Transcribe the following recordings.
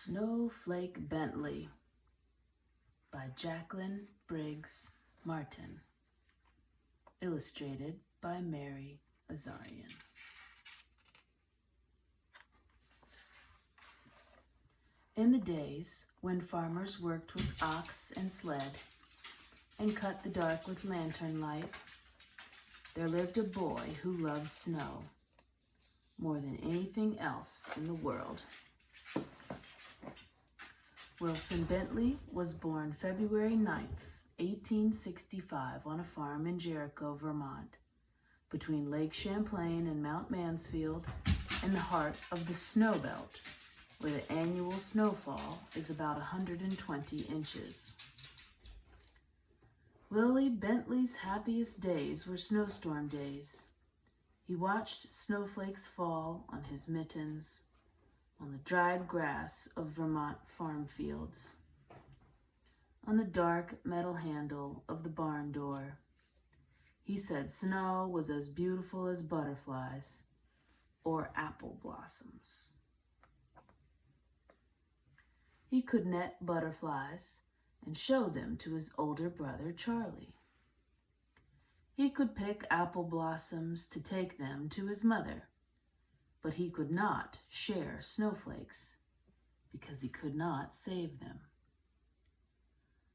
Snowflake Bentley by Jacqueline Briggs Martin. Illustrated by Mary Azarian. In the days when farmers worked with ox and sled and cut the dark with lantern light, there lived a boy who loved snow more than anything else in the world. Wilson Bentley was born February 9th, 1865 on a farm in Jericho, Vermont, between Lake Champlain and Mount Mansfield, in the heart of the snow belt, where the annual snowfall is about 120 inches. Willie Bentley's happiest days were snowstorm days. He watched snowflakes fall on his mittens, on the dried grass of Vermont farm fields, on the dark metal handle of the barn door. He said snow was as beautiful as butterflies or apple blossoms. He could net butterflies and show them to his older brother Charlie. He could pick apple blossoms to take them to his mother, but he could not share snowflakes because he could not save them.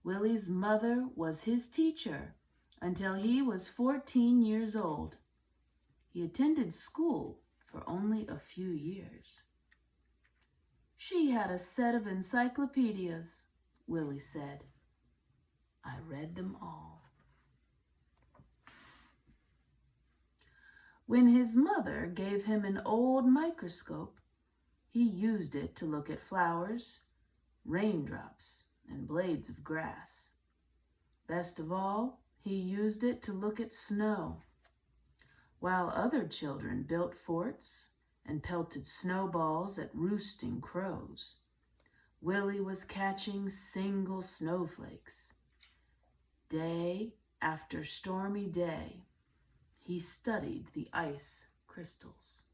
Willie's mother was his teacher until he was 14 years old. He attended school for only a few years. She had a set of encyclopedias, Willie said. I read them all. When his mother gave him an old microscope, he used it to look at flowers, raindrops, and blades of grass. Best of all, he used it to look at snow. While other children built forts and pelted snowballs at roosting crows, Willie was catching single snowflakes. Day after stormy day, he studied the ice crystals.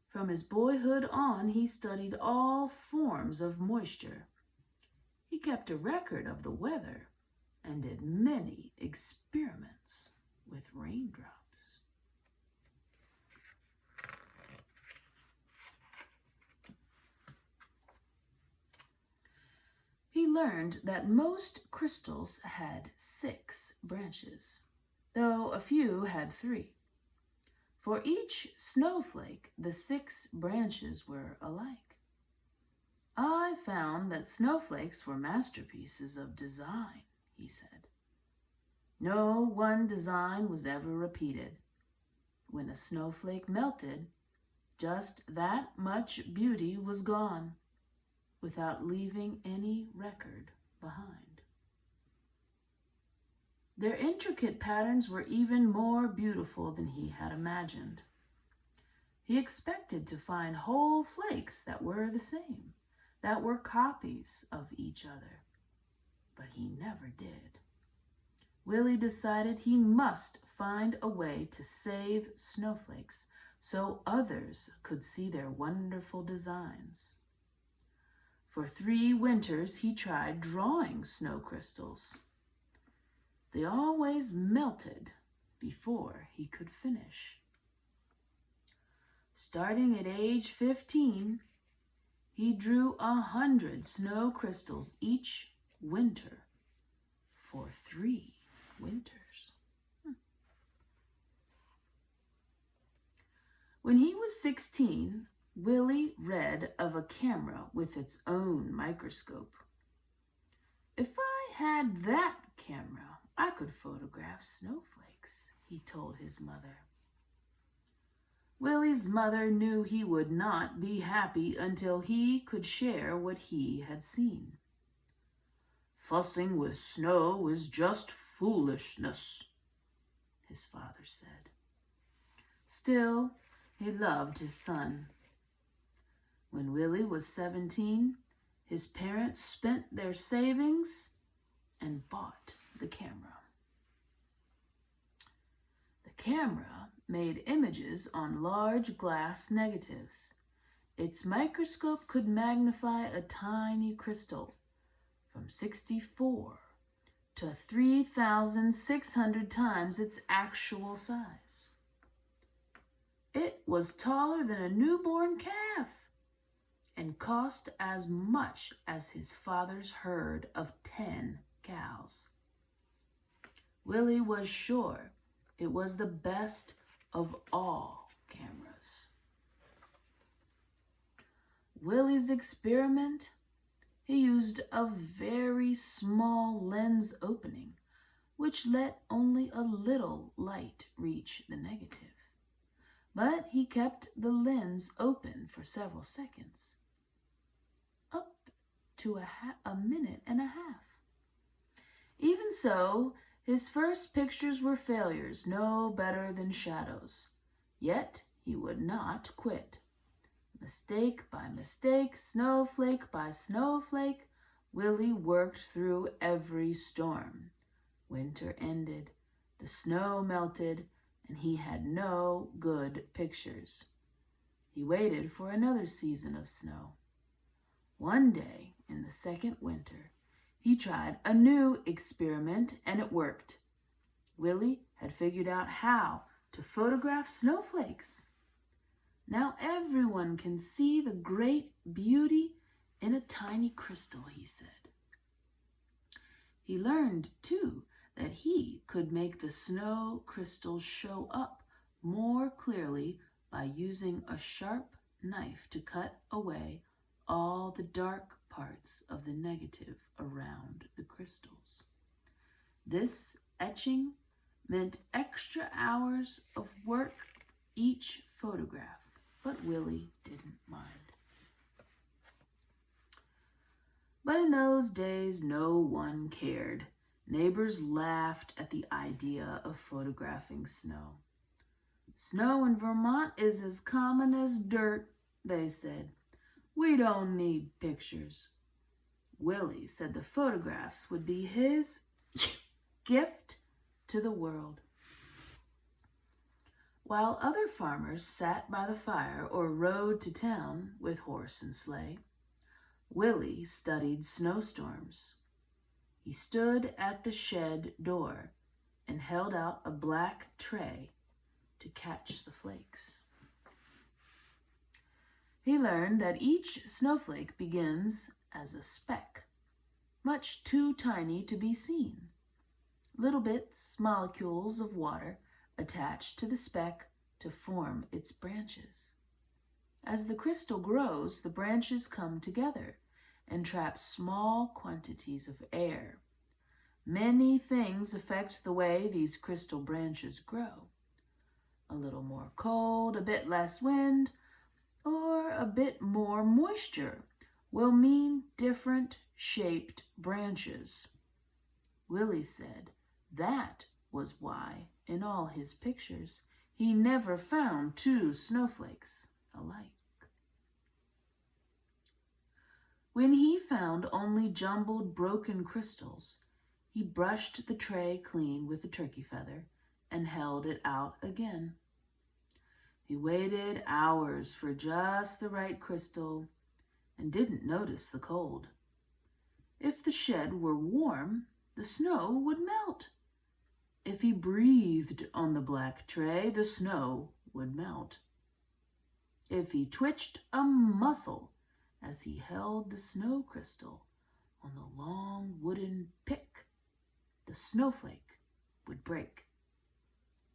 From his boyhood on, he studied all forms of moisture. He kept a record of the weather and did many experiments with raindrops. He learned that most crystals had 6 branches, though a few had 3. For each snowflake, the 6 branches were alike. I found that snowflakes were masterpieces of design, he said. No one design was ever repeated. When a snowflake melted, just that much beauty was gone, without leaving any record behind. Their intricate patterns were even more beautiful than he had imagined. He expected to find whole flakes that were the same, that were copies of each other, but he never did. Willie decided he must find a way to save snowflakes so others could see their wonderful designs. For 3 winters, he tried drawing snow crystals. They always melted before he could finish. Starting at age 15, he drew 100 snow crystals each winter for 3 winters. When he was 16, Willie read of a camera with its own microscope. If I had that camera, I could photograph snowflakes, he told his mother. Willie's mother knew he would not be happy until he could share what he had seen. Fussing with snow is just foolishness, his father said. Still, he loved his son. When Willie was 17, his parents spent their savings and bought the camera. The camera made images on large glass negatives Its microscope could magnify a tiny crystal from 64 to 3,600 times its actual size. It was taller than a newborn calf and cost as much as his father's herd of 10 cows. Willie was sure it was the best of all cameras. Willie's experiment, he used a very small lens opening, which let only a little light reach the negative. But he kept the lens open for several seconds, up to a minute and a half. Even so, his first pictures were failures, no better than shadows. Yet he would not quit. Mistake by mistake, snowflake by snowflake, Willie worked through every storm. Winter ended, the snow melted, and he had no good pictures. He waited for another season of snow. One day, in the second winter, he tried a new experiment, and it worked. Willie had figured out how to photograph snowflakes. Now everyone can see the great beauty in a tiny crystal, he said. He learned, too, that he could make the snow crystals show up more clearly by using a sharp knife to cut away all the dark parts of the negative around the crystals. This etching meant extra hours of work each photograph, but Willie didn't mind. But in those days, no one cared. Neighbors laughed at the idea of photographing snow. Snow in Vermont is as common as dirt, they said. We don't need pictures. Willie said the photographs would be his gift to the world. While other farmers sat by the fire or rode to town with horse and sleigh, Willie studied snowstorms. He stood at the shed door and held out a black tray to catch the flakes. He learned that each snowflake begins as a speck, much too tiny to be seen. Little bits, molecules of water, attached to the speck to form its branches. As the crystal grows, the branches come together and trap small quantities of air. Many things affect the way these crystal branches grow. A little more cold, a bit less wind, or a bit more moisture will mean different shaped branches. Willie said that was why, in all his pictures, he never found two snowflakes alike. When he found only jumbled, broken crystals, he brushed the tray clean with a turkey feather and held it out again. He waited hours for just the right crystal and didn't notice the cold. If the shed were warm, the snow would melt. If he breathed on the black tray, the snow would melt. If he twitched a muscle as he held the snow crystal on the long wooden pick, the snowflake would break.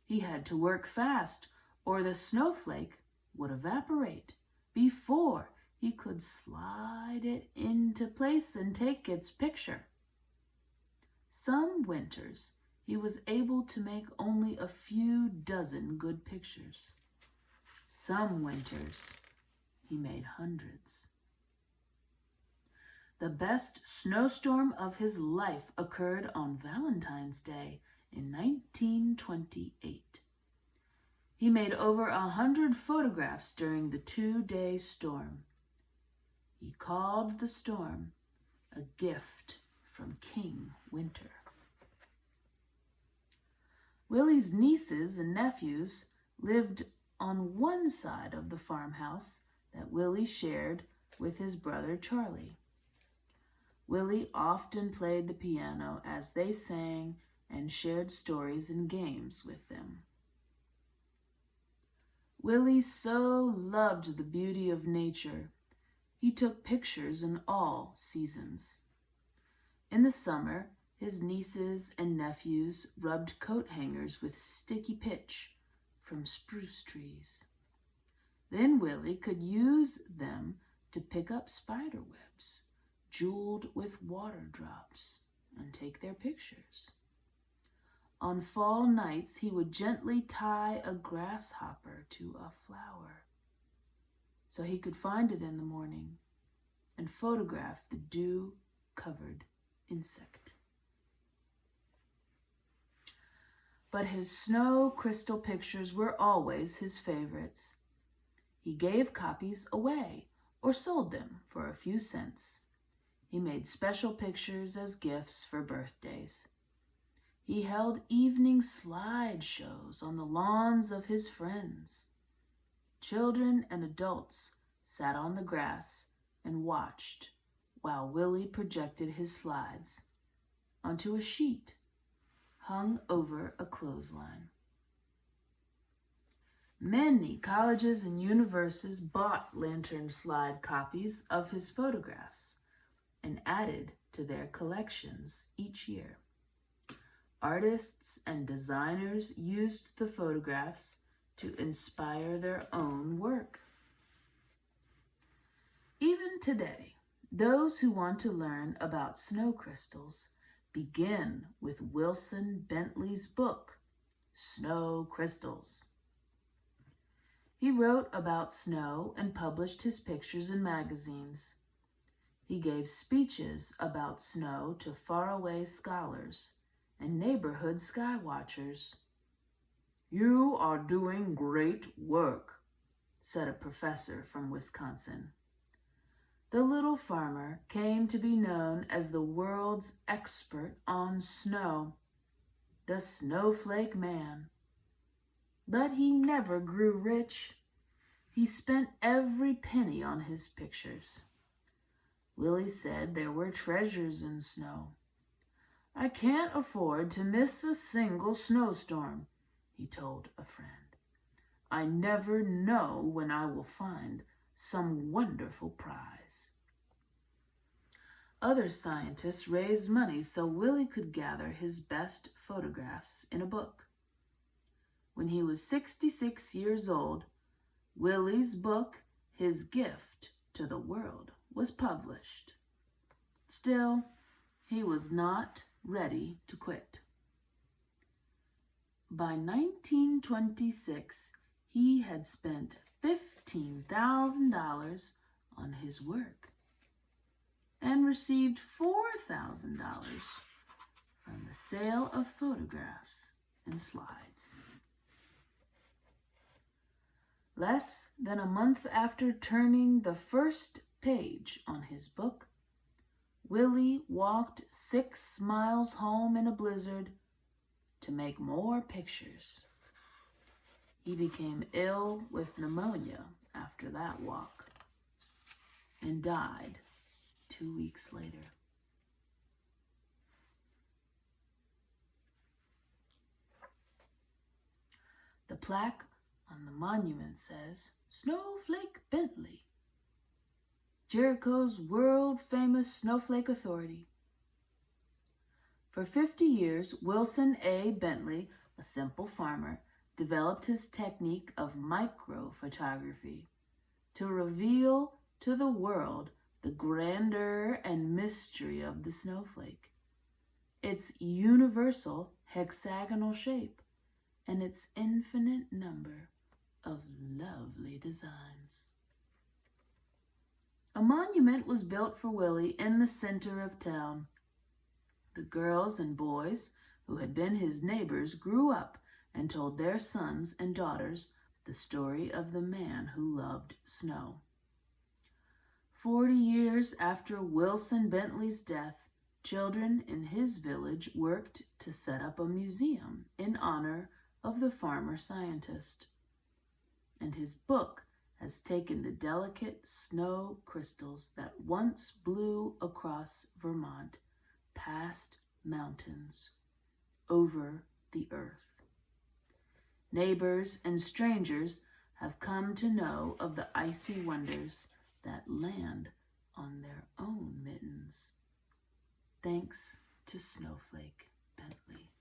He had to work fast, or the snowflake would evaporate before he could slide it into place and take its picture. Some winters, he was able to make only a few dozen good pictures. Some winters, he made hundreds. The best snowstorm of his life occurred on Valentine's Day in 1928. He made over 100 photographs during the 2-day storm. He called the storm a gift from King Winter. Willie's nieces and nephews lived on one side of the farmhouse that Willie shared with his brother Charlie. Willie often played the piano as they sang and shared stories and games with them. Willie so loved the beauty of nature, he took pictures in all seasons. In the summer, his nieces and nephews rubbed coat hangers with sticky pitch from spruce trees. Then Willie could use them to pick up spider webs, jeweled with water drops, and take their pictures. On fall nights, he would gently tie a grasshopper to a flower so he could find it in the morning and photograph the dew-covered insect. But his snow crystal pictures were always his favorites. He gave copies away or sold them for a few cents. He made special pictures as gifts for birthdays. He held evening slide shows on the lawns of his friends. Children and adults sat on the grass and watched while Willie projected his slides onto a sheet hung over a clothesline. Many colleges and universities bought lantern slide copies of his photographs and added to their collections each year. Artists and designers used the photographs to inspire their own work. Even today, those who want to learn about snow crystals begin with Wilson Bentley's book, Snow Crystals. He wrote about snow and published his pictures in magazines. He gave speeches about snow to faraway scholars and neighborhood sky watchers. "You are doing great work," said a professor from Wisconsin. The little farmer came to be known as the world's expert on snow, the Snowflake Man. But he never grew rich. He spent every penny on his pictures. Willie said there were treasures in snow. "I can't afford to miss a single snowstorm," he told a friend. "I never know when I will find some wonderful prize." Other scientists raised money so Willie could gather his best photographs in a book. When he was 66 years old, Willie's book, His Gift to the World, was published. Still, he was not ready to quit. By 1926, he had spent $15,000 on his work and received $4,000 from the sale of photographs and slides. Less than a month after turning the first page on his book, Willie walked 6 miles home in a blizzard to make more pictures. He became ill with pneumonia after that walk and died 2 weeks later. The plaque on the monument says, "Snowflake Bentley, Jericho's world-famous snowflake authority." For 50 years, Wilson A. Bentley, a simple farmer, developed his technique of microphotography to reveal to the world the grandeur and mystery of the snowflake, its universal hexagonal shape, and its infinite number of lovely designs. A monument was built for Willie in the center of town. The girls and boys who had been his neighbors grew up and told their sons and daughters the story of the man who loved snow. 40 years after Wilson Bentley's death, children in his village worked to set up a museum in honor of the farmer scientist. And his book has taken the delicate snow crystals that once blew across Vermont, past mountains, over the earth. Neighbors and strangers have come to know of the icy wonders that land on their own mittens, thanks to Snowflake Bentley.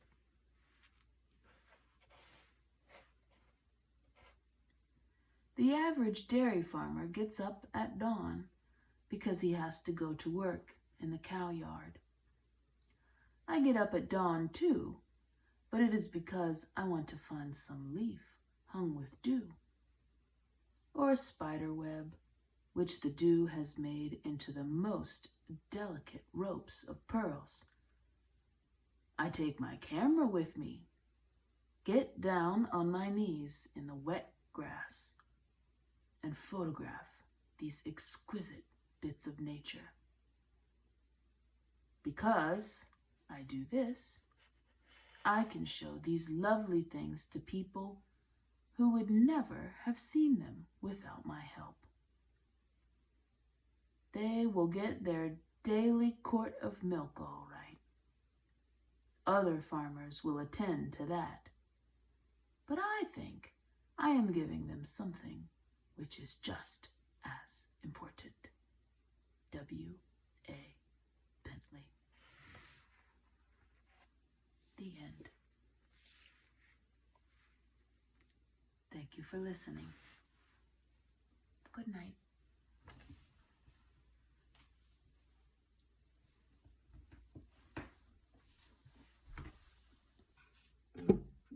The average dairy farmer gets up at dawn because he has to go to work in the cow yard. I get up at dawn too, but it is because I want to find some leaf hung with dew, or a spider web, which the dew has made into the most delicate ropes of pearls. I take my camera with me, get down on my knees in the wet grass, and photograph these exquisite bits of nature. Because I do this, I can show these lovely things to people who would never have seen them without my help. They will get their daily quart of milk all right. Other farmers will attend to that. But I think I am giving them something which is just as important. W.A. Bentley. The end. Thank you for listening. Good night.